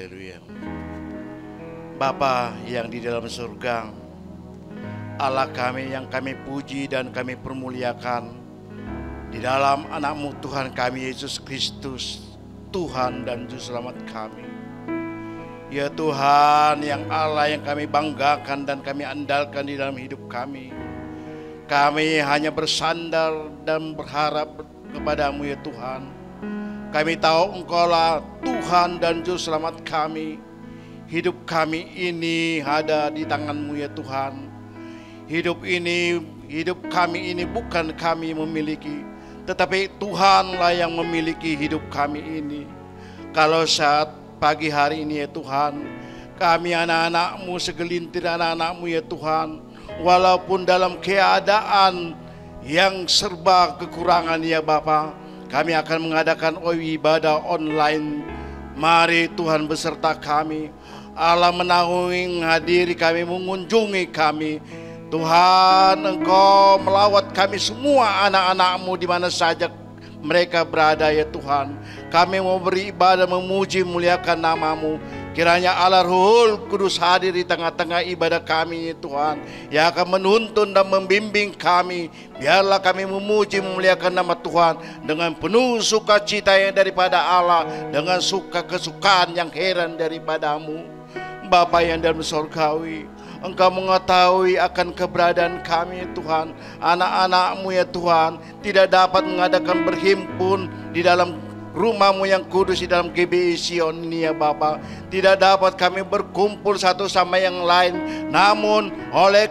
Haleluya. Bapa yang di dalam surga, Allah kami yang kami puji dan kami permuliakan di dalam anak-Mu Tuhan kami Yesus Kristus, Tuhan dan Juru Selamat kami. Ya Tuhan yang Allah yang kami banggakan dan kami andalkan di dalam hidup kami. Kami hanya bersandar dan berharap kepada-Mu ya Tuhan. Kami tahu Engkaulah Tuhan dan Juru Selamat kami. Hidup kami ini ada di tangan-Mu ya Tuhan. Hidup kami ini bukan kami memiliki, tetapi Tuhanlah yang memiliki hidup kami ini. Kalau saat pagi hari ini ya Tuhan, kami anak-anak-Mu, segelintir anak-anak-Mu ya Tuhan, walaupun dalam keadaan yang serba kekurangan ya Bapa, kami akan mengadakan ibadah online. Mari Tuhan beserta kami. Allah menaungi hadiri kami, mengunjungi kami. Tuhan, Engkau melawat kami semua anak-anak-Mu di mana saja mereka berada ya Tuhan. Kami mau beribadah, memuji, muliakan nama-Mu. Kiranya Allah Ruhul Kudus hadir di tengah-tengah ibadah kami ya Tuhan, yang akan menuntun dan membimbing kami. Biarlah kami memuji, memuliakan nama Tuhan dengan penuh sukacita yang daripada Allah, dengan kesukaan yang heran daripada-Mu. Bapa yang dalam surgawi, Engkau mengetahui akan keberadaan kami ya Tuhan. Anak-anak-Mu ya Tuhan tidak dapat mengadakan berhimpun di dalam rumah-Mu yang kudus di dalam GBI Sion ini ya Bapa. Tidak dapat kami berkumpul satu sama yang lain, namun oleh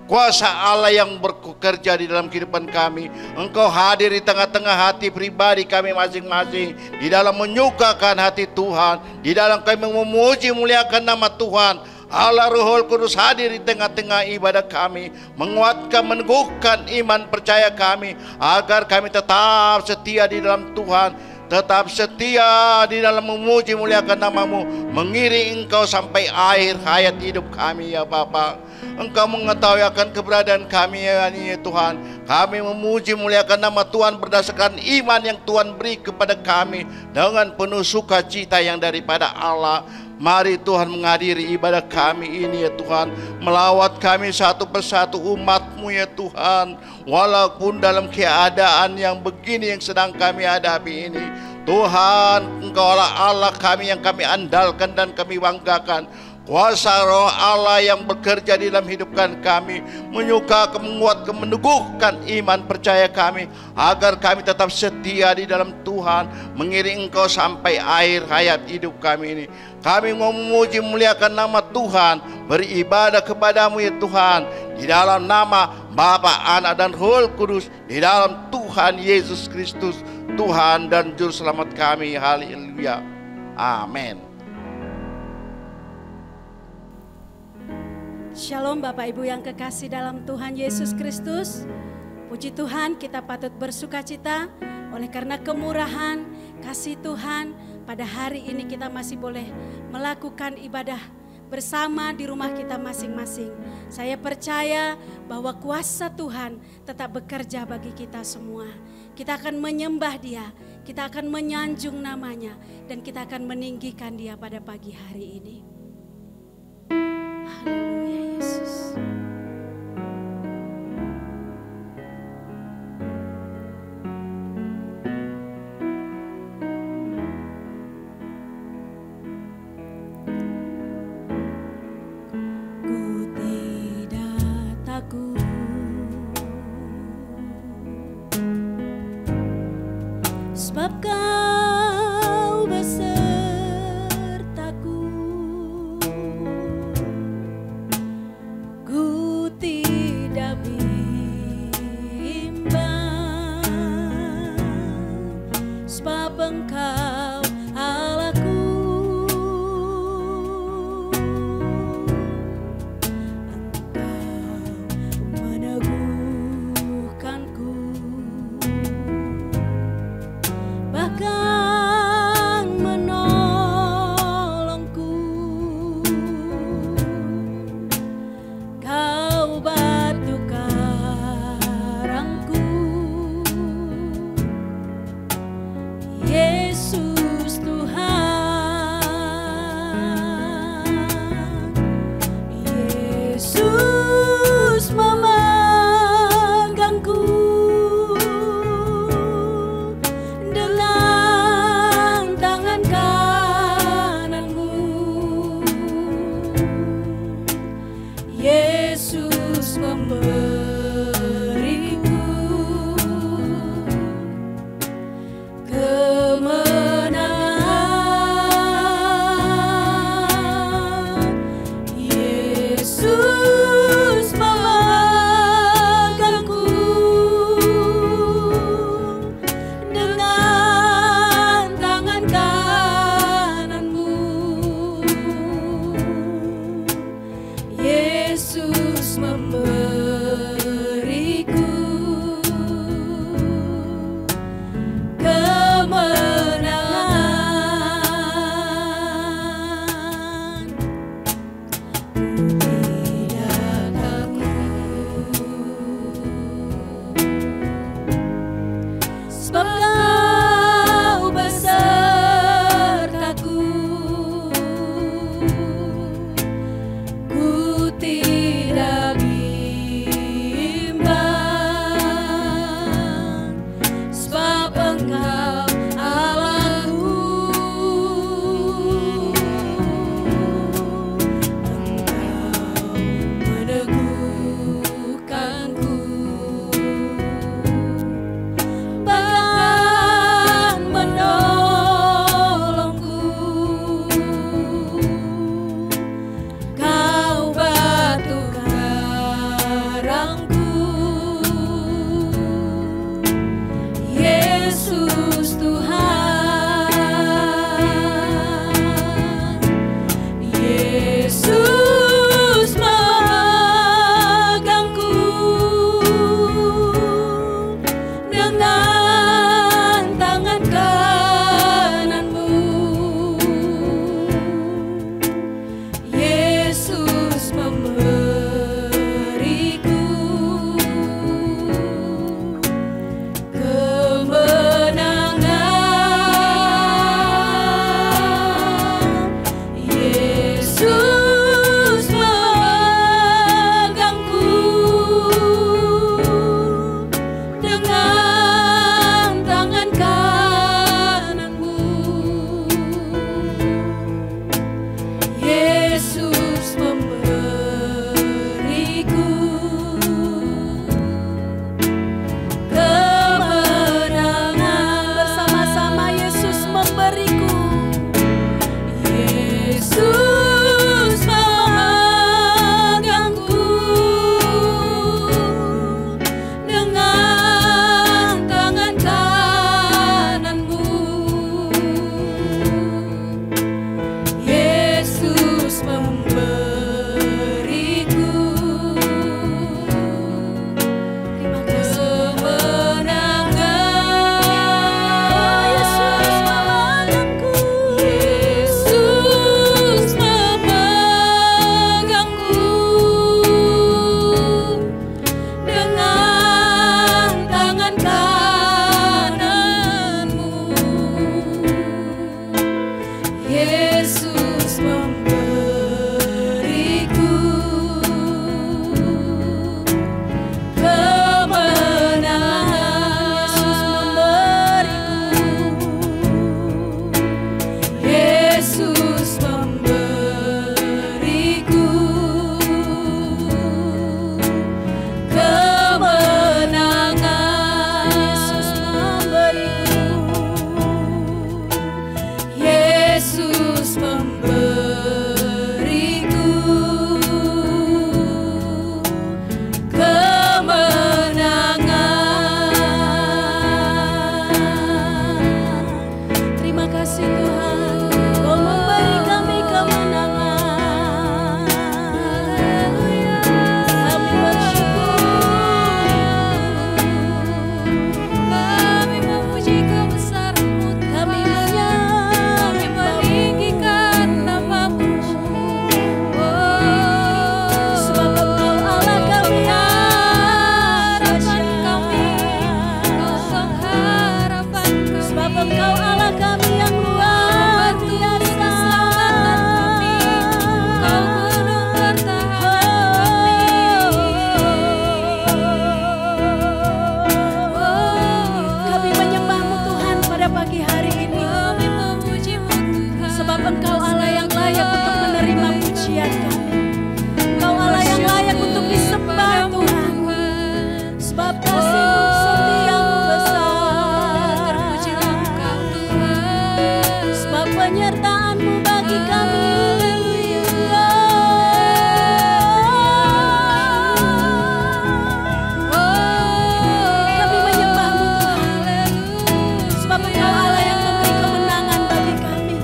kuasa Allah yang bekerja di dalam kehidupan kami, Engkau hadir di tengah-tengah hati pribadi kami masing-masing, di dalam menyukakan hati Tuhan, di dalam kami memuji muliakan nama Tuhan. Allah Ruhul Kudus hadir di tengah-tengah ibadah kami, menguatkan, meneguhkan iman percaya kami, agar kami tetap setia di dalam Tuhan, tetap setia di dalam memuji muliakan nama-Mu, mengiring Engkau sampai akhir hayat hidup kami ya Bapa. Engkau mengetahui akan keberadaan kami ya Tuhan. Kami memuji muliakan nama Tuhan berdasarkan iman yang Tuhan beri kepada kami, dengan penuh sukacita yang daripada Allah. Mari Tuhan menghadiri ibadah kami ini ya Tuhan, melawat kami satu persatu umat-Mu ya Tuhan, walaupun dalam keadaan yang begini yang sedang kami hadapi ini. Tuhan, Engkaulah Allah kami yang kami andalkan dan kami banggakan. Kuasa Roh Allah yang bekerja di dalam hidupkan kami, menyukakan, menguatkan, meneguhkan iman percaya kami, agar kami tetap setia di dalam Tuhan, mengiring Engkau sampai akhir hayat hidup kami ini. Kami mau memuji muliakan nama Tuhan, beribadah kepada-Mu ya Tuhan, di dalam nama Bapa, Anak dan Roh Kudus, di dalam Tuhan Yesus Kristus, Tuhan dan Juru Selamat kami. Haleluya. Amin. Shalom Bapak Ibu yang kekasih dalam Tuhan Yesus Kristus. Puji Tuhan, kita patut bersukacita oleh karena kemurahan kasih Tuhan. Pada hari ini kita masih boleh melakukan ibadah bersama di rumah kita masing-masing. Saya percaya bahwa kuasa Tuhan tetap bekerja bagi kita semua. Kita akan menyembah Dia, kita akan menyanjung namanya, dan kita akan meninggikan Dia pada pagi hari ini. Haleluya Yesus. Ku tidak takut, sebab Kau besertaku. Yesus memberiku kemenangan. Tidak takut, sebab Kau besertaku. Ku tidak bimbang, sebab Engkau Allahku. Engkau meneguhkanku, bahkan menolongku. Kau batu karangku, Yesus Tuhan. Yesus memegangku dengan tangan kananmu. Yesus memberiku kemenangan. Yesus memegangku dengan tangan kananmu. Yesus memberiku kemenangan. Bersama-sama Yesus memberiku. Yesus memegangku dengan tangan kananmu. Yesus memberiku kemenangan. Yesus memegangku. Yesus memegangku dengan tangan kananmu. Yesus memberiku kemenangan. Yesus memberiku kemenangan. Yesus memberiku kemenangan. Terima kasih Tuhan, Kau memberi kami kemenangan. Kami bersyukur, kami memuji kebesaran-Mu, kami meninggikan nama-Mu. Sebab Engkau Allah kami, harapan kami, Kau sang harapan kami. Sebab Engkau Allah kami yang luar biasa. Kau gunung bertahan kami. Kami menyembah-Mu Tuhan pada pagi hari ini. Kami memuji-Mu Tuhan. Sebab Engkau Allah yang layak untuk menerima pujian kami. Engkau Allah yang layak untuk disembah Tuhan. Sebab kasih-Mu setiamu besar. Terpujilah Engkau Tuhan. Sebab penyertaan-Mu bagi kami. Kami menyembah-Mu Tuhan. Sebab Engkau Allah yang memberi kemenangan bagi kami.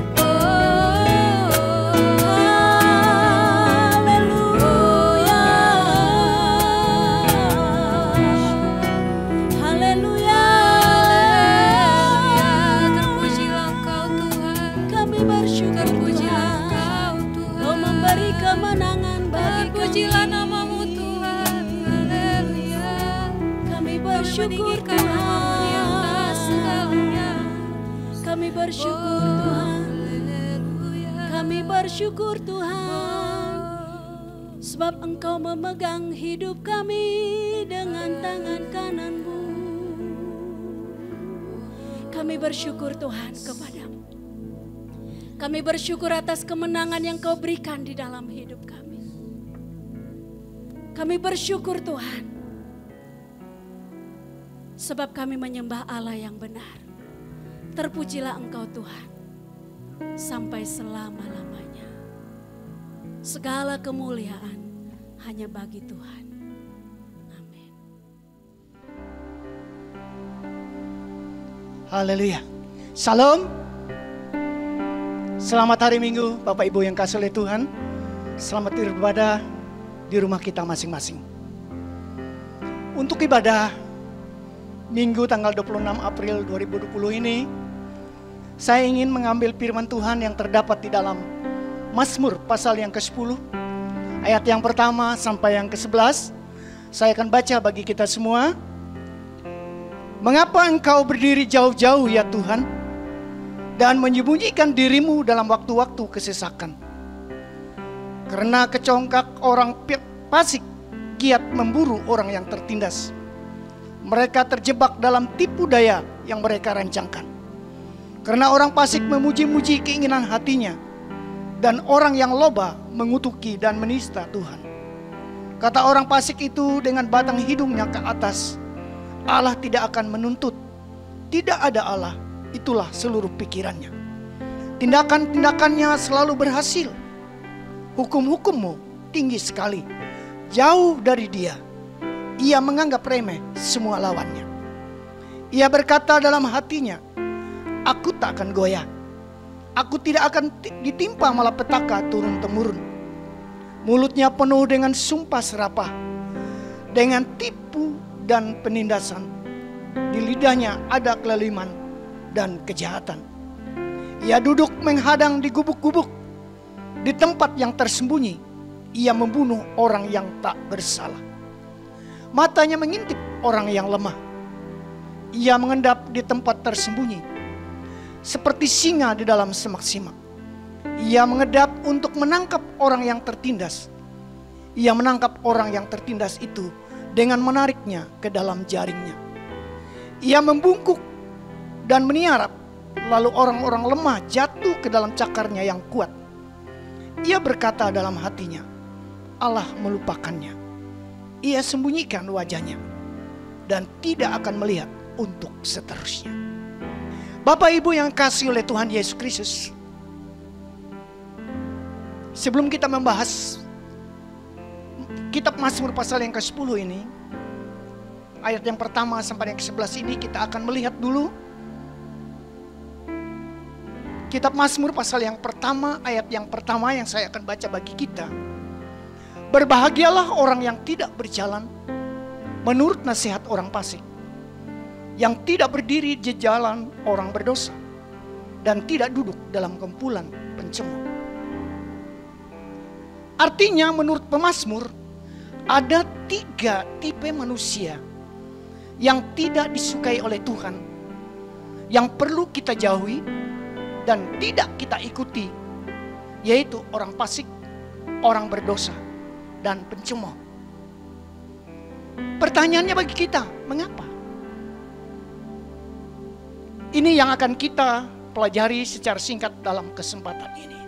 Terpujilah namamu Tuhan. Haleluya. Kami bersyukur Tuhan. Kami bersyukur Tuhan. Kami bersyukur Tuhan. Sebab Engkau memegang hidup kami dengan tangan kanan-Mu. Kami bersyukur Tuhan kepadamu. Kami bersyukur atas kemenangan yang Kau berikan di dalam hidup kami. Kami bersyukur Tuhan. Sebab kami menyembah Allah yang benar. Terpujilah Engkau Tuhan. Sampai selama-lamanya. Segala kemuliaan hanya bagi Tuhan. Amin. Haleluya. Salam. Selamat hari Minggu Bapak Ibu yang kasih oleh Tuhan. Selamat beribadah di rumah kita masing-masing. Untuk ibadah Minggu tanggal 26 April 2020 ini, saya ingin mengambil firman Tuhan yang terdapat di dalam Mazmur pasal yang ke-10, ayat yang pertama sampai yang ke-11. Saya akan baca bagi kita semua. Mengapa engkau berdiri jauh-jauh ya Tuhan, dan menyembunyikan dirimu dalam waktu-waktu kesesakan? Karena kecongkak orang fasik giat memburu orang yang tertindas. Mereka terjebak dalam tipu daya yang mereka rancangkan. Karena orang fasik memuji-muji keinginan hatinya, dan orang yang loba mengutuki dan menista Tuhan. Kata orang fasik itu dengan batang hidungnya ke atas, Allah tidak akan menuntut. Tidak ada Allah, itulah seluruh pikirannya. Tindakan-tindakannya selalu berhasil. Hukum-hukummu tinggi sekali. Jauh dari dia, ia menganggap remeh semua lawannya. Ia berkata dalam hatinya, aku tak akan goyah. Aku tidak akan ditimpa malapetaka turun-temurun. Mulutnya penuh dengan sumpah serapah, dengan tipu dan penindasan. Di lidahnya ada kelaliman dan kejahatan. Ia duduk menghadang di gubuk-gubuk. Di tempat yang tersembunyi, ia membunuh orang yang tak bersalah. Matanya mengintip orang yang lemah. Ia mengendap di tempat tersembunyi, seperti singa di dalam semak-semak. Ia mengedap untuk menangkap orang yang tertindas. Ia menangkap orang yang tertindas itu dengan menariknya ke dalam jaringnya. Ia membungkuk dan meniarap, lalu orang-orang lemah jatuh ke dalam cakarnya yang kuat. Ia berkata dalam hatinya, Allah melupakannya. Ia sembunyikan wajahnya dan tidak akan melihat untuk seterusnya. Bapak Ibu yang kasih oleh Tuhan Yesus Kristus, sebelum kita membahas kitab Mazmur pasal yang ke-10 ini, ayat yang pertama sampai yang ke-11 ini, kita akan melihat dulu kitab Mazmur pasal yang pertama, ayat yang pertama yang saya akan baca bagi kita. Berbahagialah orang yang tidak berjalan menurut nasihat orang fasik, yang tidak berdiri di jalan orang berdosa, dan tidak duduk dalam kumpulan pencemooh. Artinya menurut pemazmur, ada 3 tipe manusia yang tidak disukai oleh Tuhan, yang perlu kita jauhi dan tidak kita ikuti, yaitu orang fasik, orang berdosa, dan pencemooh. Pertanyaannya bagi kita, mengapa? Ini yang akan kita pelajari secara singkat dalam kesempatan ini.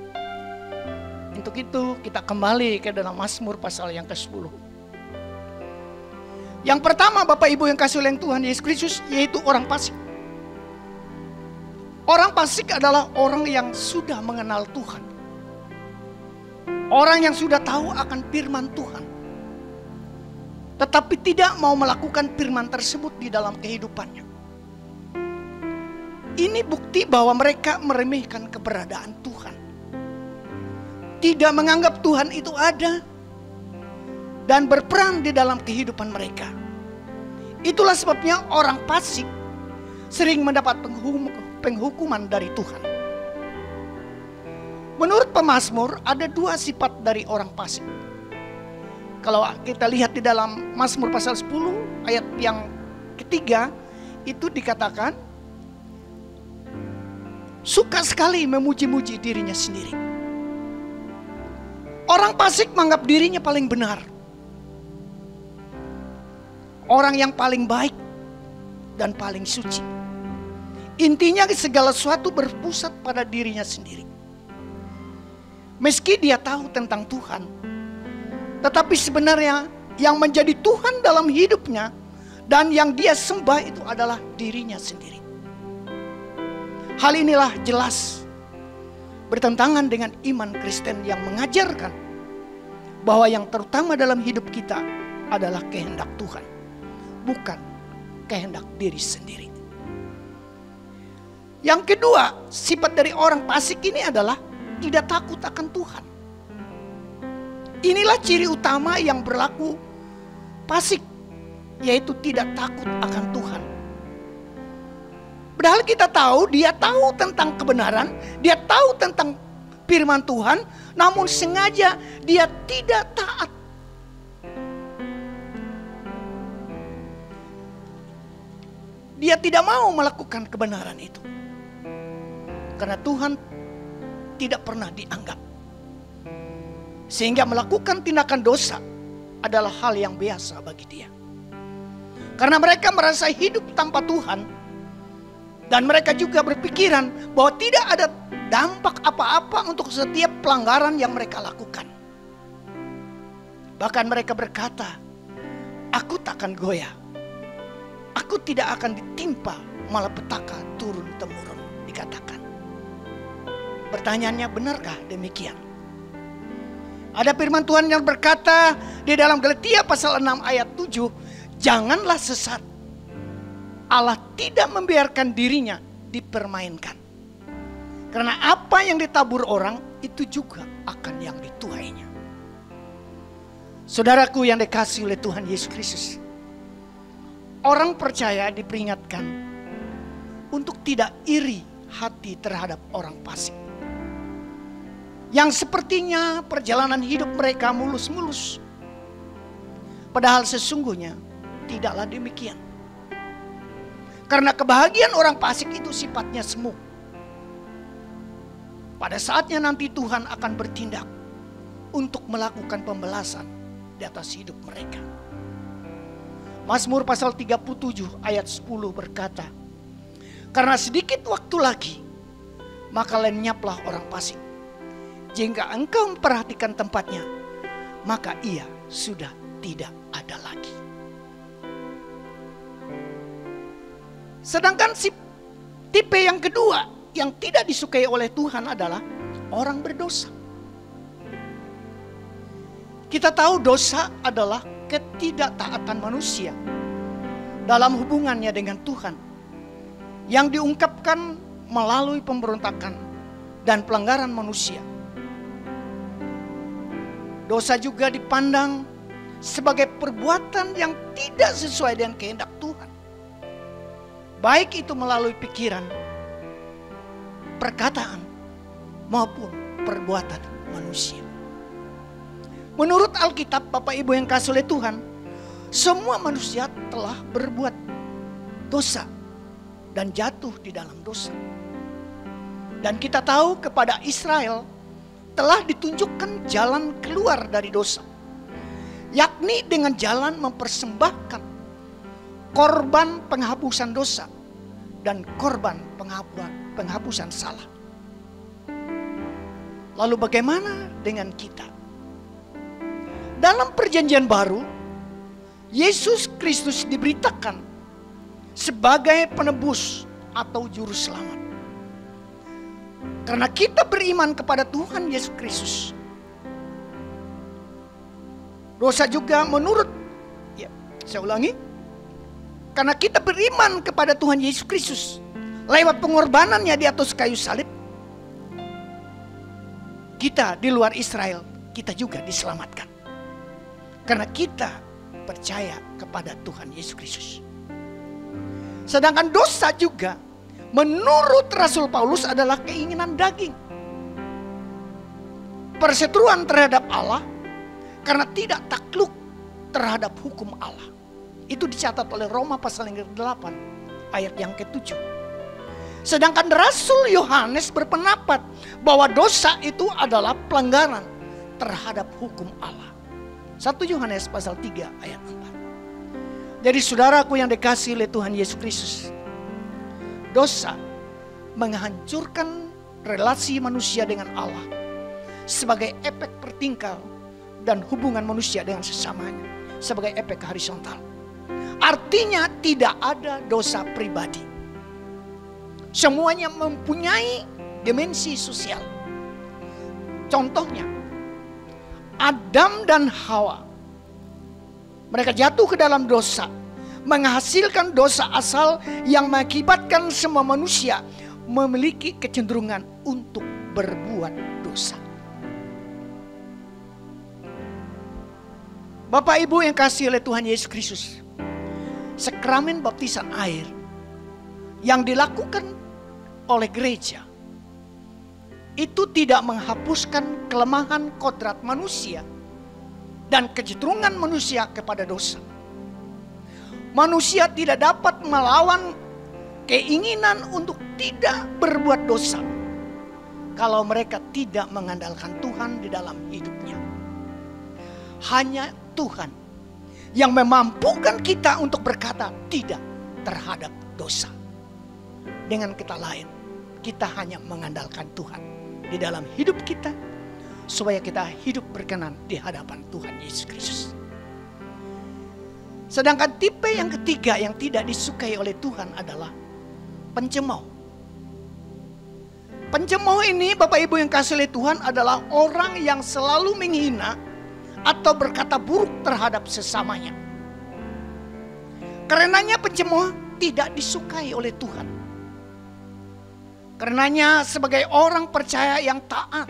Untuk itu kita kembali ke dalam Mazmur pasal yang ke-10. Yang pertama Bapak Ibu yang kasih oleh Tuhan Yesus Kristus, yaitu orang fasik. Orang fasik adalah orang yang sudah mengenal Tuhan. Orang yang sudah tahu akan firman Tuhan, tetapi tidak mau melakukan firman tersebut di dalam kehidupannya. Ini bukti bahwa mereka meremehkan keberadaan Tuhan. Tidak menganggap Tuhan itu ada dan berperan di dalam kehidupan mereka. Itulah sebabnya orang fasik sering mendapat penghukuman dari Tuhan. Menurut pemazmur ada 2 sifat dari orang fasik. Kalau kita lihat di dalam Mazmur pasal 10 ayat yang ketiga, itu dikatakan suka sekali memuji-muji dirinya sendiri. Orang fasik menganggap dirinya paling benar, orang yang paling baik dan paling suci. Intinya segala sesuatu berpusat pada dirinya sendiri. Meski dia tahu tentang Tuhan, tetapi sebenarnya yang menjadi Tuhan dalam hidupnya dan yang dia sembah itu adalah dirinya sendiri. Hal inilah jelas bertentangan dengan iman Kristen yang mengajarkan bahwa yang terutama dalam hidup kita adalah kehendak Tuhan, bukan kehendak diri sendiri. Yang kedua, sifat dari orang fasik ini adalah tidak takut akan Tuhan. Inilah ciri utama yang berlaku fasik, yaitu tidak takut akan Tuhan. Padahal kita tahu, dia tahu tentang kebenaran, dia tahu tentang firman Tuhan, namun sengaja dia tidak taat. Dia tidak mau melakukan kebenaran itu. Karena Tuhan tidak pernah dianggap. Sehingga melakukan tindakan dosa adalah hal yang biasa bagi dia. Karena mereka merasa hidup tanpa Tuhan. Dan mereka juga berpikiran bahwa tidak ada dampak apa-apa untuk setiap pelanggaran yang mereka lakukan. Bahkan mereka berkata, aku takkan goyah. Aku tidak akan ditimpa malapetaka turun-temurun, dikatakan. Pertanyaannya, benarkah demikian? Ada firman Tuhan yang berkata di dalam Galatia pasal 6 ayat 7, janganlah sesat. Allah tidak membiarkan dirinya dipermainkan. Karena apa yang ditabur orang itu juga akan yang dituainya. Saudaraku yang dikasihi oleh Tuhan Yesus Kristus, orang percaya diperingatkan untuk tidak iri hati terhadap orang fasik. Yang sepertinya perjalanan hidup mereka mulus-mulus. Padahal sesungguhnya tidaklah demikian. Karena kebahagiaan orang fasik itu sifatnya semu. Pada saatnya nanti Tuhan akan bertindak untuk melakukan pembalasan di atas hidup mereka. Mazmur pasal 37 ayat 10 berkata, karena sedikit waktu lagi, maka lenyaplah orang fasik. Jika engkau memperhatikan tempatnya, maka ia sudah tidak ada lagi. Sedangkan tipe yang kedua yang tidak disukai oleh Tuhan adalah orang berdosa. Kita tahu dosa adalah ketidaktaatan manusia dalam hubungannya dengan Tuhan yang diungkapkan melalui pemberontakan dan pelanggaran manusia. Dosa juga dipandang sebagai perbuatan yang tidak sesuai dengan kehendak Tuhan. Baik itu melalui pikiran, perkataan, maupun perbuatan manusia. Menurut Alkitab, Bapak Ibu yang kasih oleh Tuhan, semua manusia telah berbuat dosa dan jatuh di dalam dosa. Dan kita tahu kepada Israel telah ditunjukkan jalan keluar dari dosa, yakni dengan jalan mempersembahkan korban penghapusan dosa dan korban penghapusan salah. Lalu bagaimana dengan kita? Dalam perjanjian baru, Yesus Kristus diberitakan sebagai penebus atau juru selamat. Karena kita beriman kepada Tuhan Yesus Kristus, dosa juga menurut, saya ulangi, karena kita beriman kepada Tuhan Yesus Kristus lewat pengorbanannya di atas kayu salib, kita di luar Israel, kita juga diselamatkan. Karena kita percaya kepada Tuhan Yesus Kristus. Sedangkan dosa juga menurut Rasul Paulus adalah keinginan daging. Perseteruan terhadap Allah karena tidak takluk terhadap hukum Allah. Itu dicatat oleh Roma pasal yang ke-8 ayat yang ke-7. Sedangkan Rasul Yohanes berpendapat bahwa dosa itu adalah pelanggaran terhadap hukum Allah. 1 Yohanes pasal 3 ayat 4. Jadi saudaraku yang dikasihi oleh Tuhan Yesus Kristus, dosa menghancurkan relasi manusia dengan Allah sebagai efek vertikal dan hubungan manusia dengan sesamanya sebagai efek horizontal. Artinya tidak ada dosa pribadi. Semuanya mempunyai dimensi sosial. Contohnya, Adam dan Hawa. Mereka jatuh ke dalam dosa, menghasilkan dosa asal yang mengakibatkan semua manusia memiliki kecenderungan untuk berbuat dosa. Bapak Ibu yang kasih oleh Tuhan Yesus Kristus, sakramen baptisan air yang dilakukan oleh gereja itu tidak menghapuskan kelemahan kodrat manusia dan kecenderungan manusia kepada dosa. Manusia tidak dapat melawan keinginan untuk tidak berbuat dosa kalau mereka tidak mengandalkan Tuhan di dalam hidupnya. Hanya Tuhan yang memampukan kita untuk berkata tidak terhadap dosa. Dengan kata lain, kita hanya mengandalkan Tuhan di dalam hidup kita supaya kita hidup berkenan di hadapan Tuhan Yesus Kristus. Sedangkan tipe yang ketiga yang tidak disukai oleh Tuhan adalah pencemooh. Pencemooh ini Bapak Ibu yang kasih oleh Tuhan adalah orang yang selalu menghina atau berkata buruk terhadap sesamanya. Karenanya pencemooh tidak disukai oleh Tuhan. Karenanya sebagai orang percaya yang taat,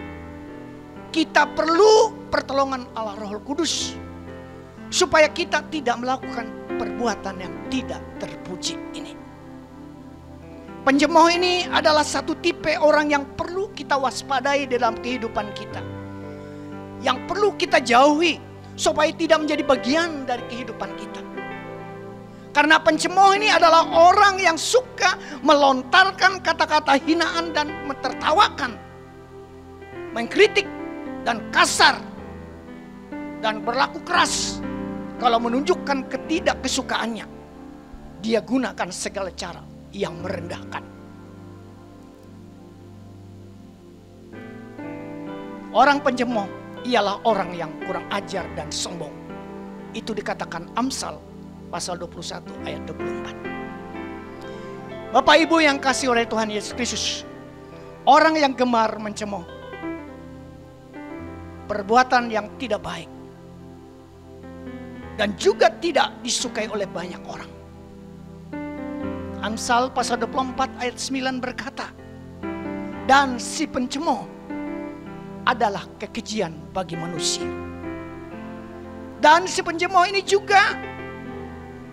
kita perlu pertolongan Allah Roh Kudus supaya kita tidak melakukan perbuatan yang tidak terpuji ini. Pencemooh ini adalah satu tipe orang yang perlu kita waspadai dalam kehidupan kita, yang perlu kita jauhi supaya tidak menjadi bagian dari kehidupan kita. Karena pencemooh ini adalah orang yang suka melontarkan kata-kata hinaan dan mentertawakan, mengkritik dan kasar, dan berlaku keras kalau menunjukkan ketidakkesukaannya. Dia gunakan segala cara yang merendahkan. Orang pencemooh ialah orang yang kurang ajar dan sombong. Itu dikatakan Amsal pasal 21 ayat 24. Bapak Ibu yang kasih oleh Tuhan Yesus Kristus, orang yang gemar mencemooh, perbuatan yang tidak baik dan juga tidak disukai oleh banyak orang. Amsal pasal 24 ayat 9 berkata, dan si pencemooh adalah kekejian bagi manusia. Dan si pencemooh ini juga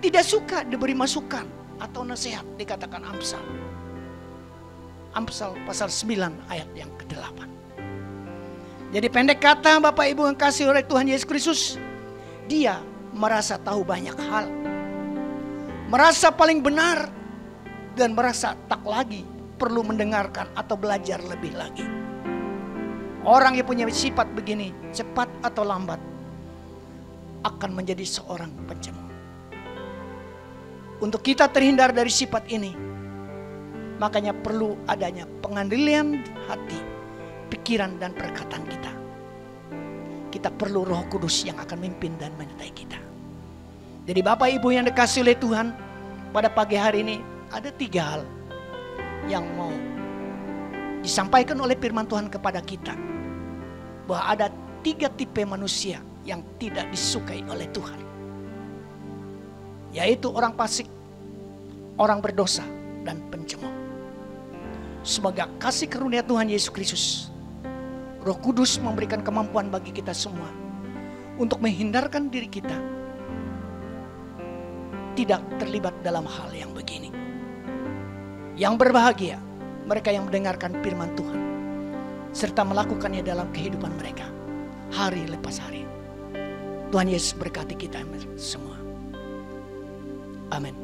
tidak suka diberi masukan atau nasihat, dikatakan Amsal. Amsal pasal 9 ayat yang ke-8. Jadi pendek kata Bapak Ibu yang kasih oleh Tuhan Yesus Kristus, dia merasa tahu banyak hal, merasa paling benar, dan merasa tak lagi perlu mendengarkan atau belajar lebih lagi. Orang yang punya sifat begini, cepat atau lambat akan menjadi seorang pencemooh. Untuk kita terhindar dari sifat ini, makanya perlu adanya pengadilan hati, pikiran dan perkataan kita. Kita perlu Roh Kudus yang akan memimpin dan menyertai kita. Jadi Bapak Ibu yang dikasihi oleh Tuhan, pada pagi hari ini ada 3 hal yang mau disampaikan oleh firman Tuhan kepada kita. Bahwa ada 3 tipe manusia yang tidak disukai oleh Tuhan, yaitu orang fasik, orang berdosa, dan pencemooh. Semoga kasih karunia Tuhan Yesus Kristus, Roh Kudus memberikan kemampuan bagi kita semua untuk menghindarkan diri kita tidak terlibat dalam hal yang begini. Yang berbahagia mereka yang mendengarkan firman Tuhan serta melakukannya dalam kehidupan mereka hari lepas hari. Tuhan Yesus berkati kita semua. Amin.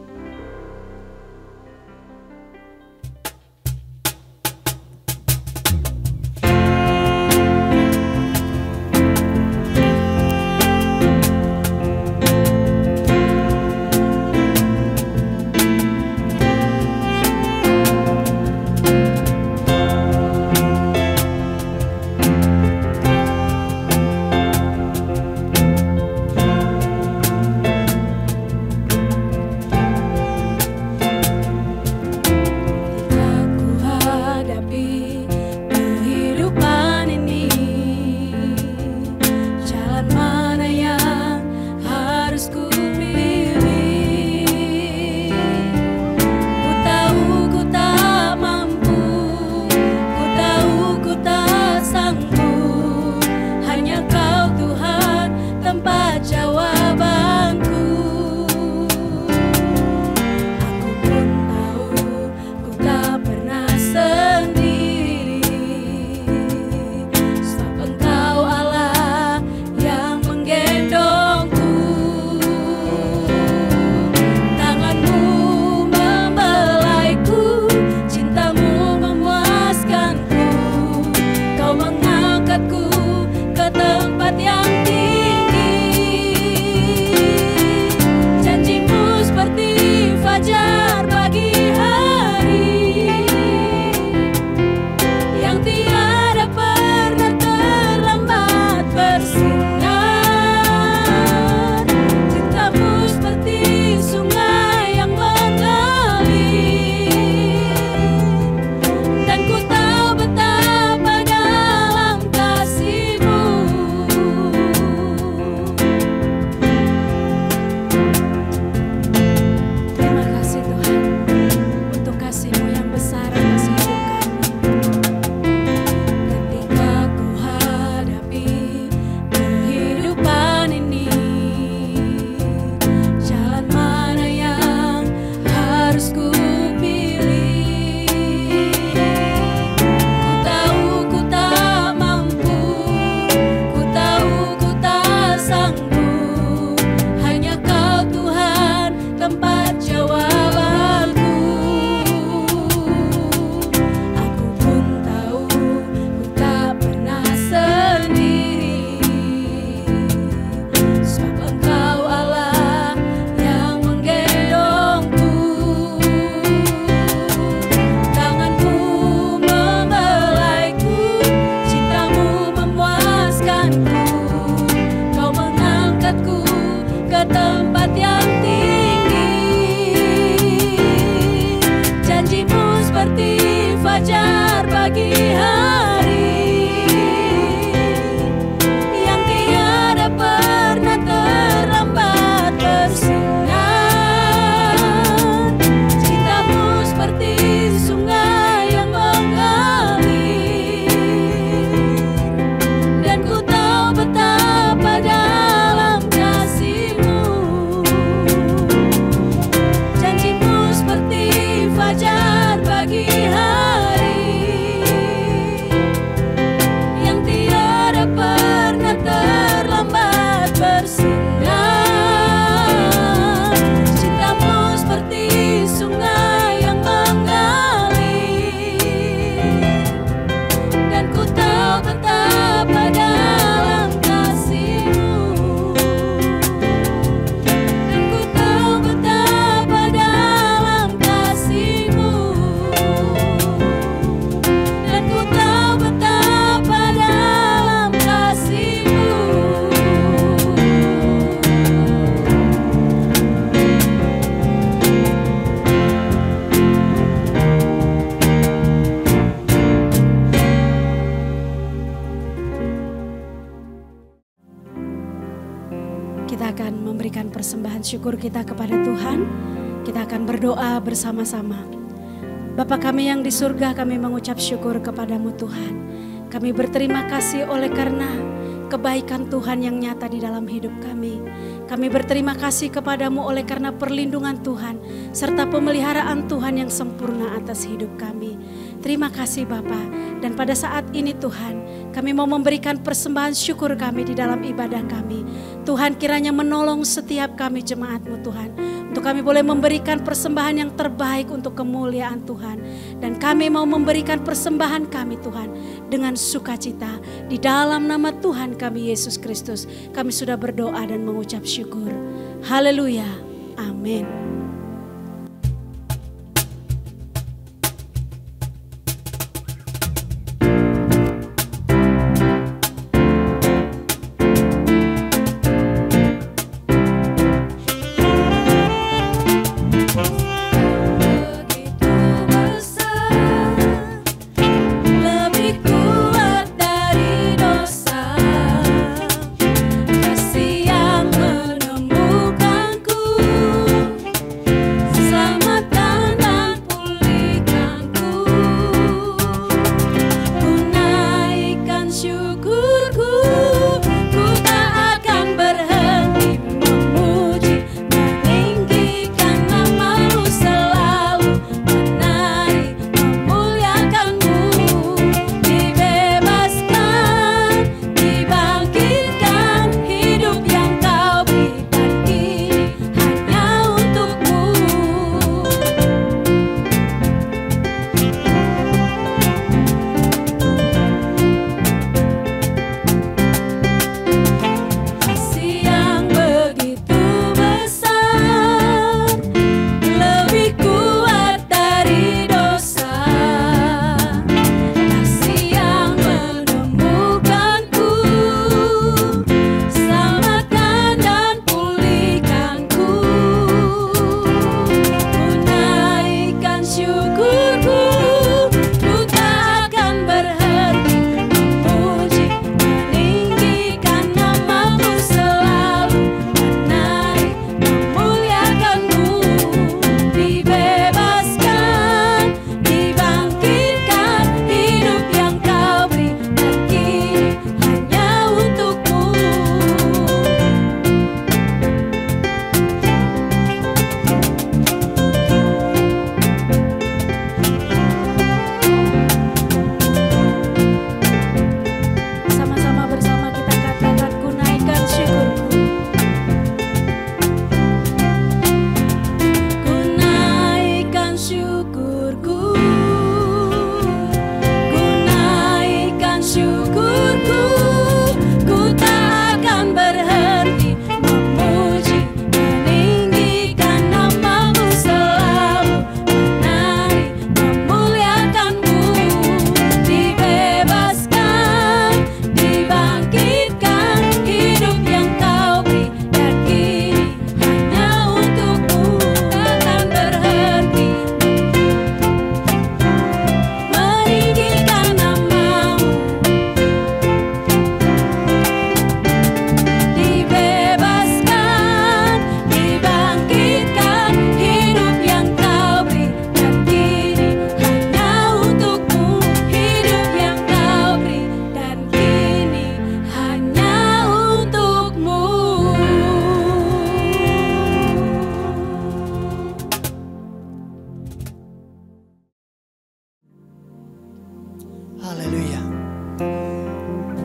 Kita akan memberikan persembahan syukur kita kepada Tuhan. Kita akan berdoa bersama-sama. Bapa kami yang di surga, kami mengucap syukur kepadamu Tuhan. Kami berterima kasih oleh karena kebaikan Tuhan yang nyata di dalam hidup kami. Kami berterima kasih kepadamu oleh karena perlindungan Tuhan serta pemeliharaan Tuhan yang sempurna atas hidup kami. Terima kasih Bapa. Dan pada saat ini Tuhan, kami mau memberikan persembahan syukur kami di dalam ibadah kami. Tuhan kiranya menolong setiap kami jemaat-Mu Tuhan. Untuk kami boleh memberikan persembahan yang terbaik untuk kemuliaan Tuhan. Dan kami mau memberikan persembahan kami Tuhan dengan sukacita. Di dalam nama Tuhan kami Yesus Kristus, kami sudah berdoa dan mengucap syukur. Haleluya. Amin.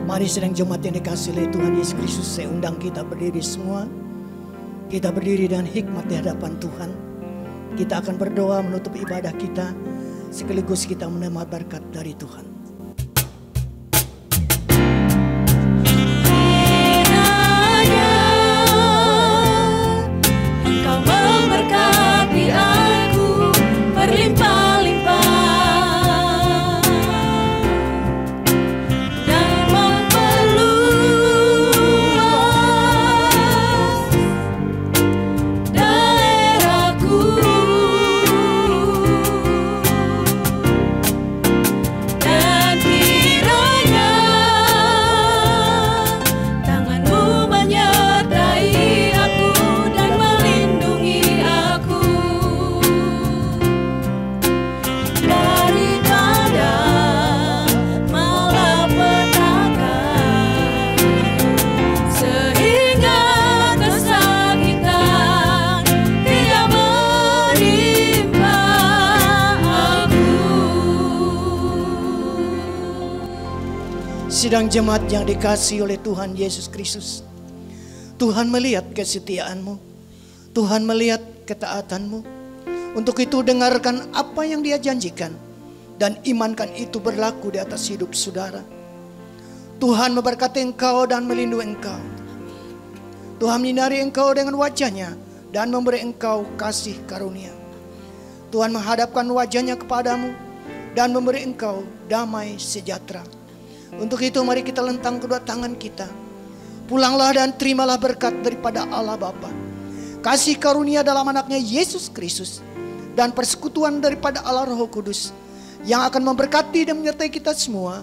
Mari sedang jemaat yang dikasihi oleh Tuhan Yesus Kristus, saya undang kita berdiri semua. Kita berdiri dengan hikmat di hadapan Tuhan. Kita akan berdoa menutup ibadah kita, sekaligus kita menerima berkat dari Tuhan. Engkau memberkati aku berlimpah-limpah. Dan Sidang jemaat yang dikasihi oleh Tuhan Yesus Kristus, Tuhan melihat kesetiaanmu, Tuhan melihat ketaatanmu. Untuk itu dengarkan apa yang Dia janjikan dan imankan itu berlaku di atas hidup saudara. Tuhan memberkati engkau dan melindungi engkau. Tuhan menyinari engkau dengan wajah-Nya dan memberi engkau kasih karunia. Tuhan menghadapkan wajah-Nya kepadamu dan memberi engkau damai sejahtera. Untuk itu mari kita lentang kedua tangan kita. Pulanglah dan terimalah berkat daripada Allah Bapa, kasih karunia dalam anaknya Yesus Kristus, dan persekutuan daripada Allah Roh Kudus yang akan memberkati dan menyertai kita semua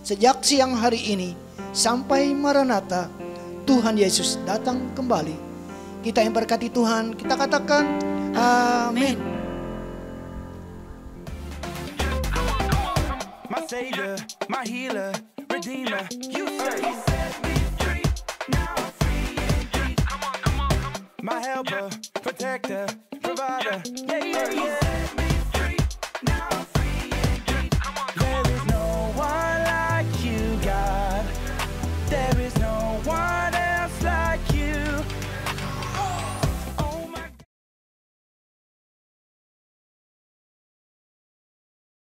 sejak siang hari ini sampai Maranatha, Tuhan Yesus datang kembali. Kita yang berkati Tuhan, kita katakan amin. My Savior, my healer, Redeemer, you set me free, now I'm free indeed. Come on. My helper, protector, provider, yeah.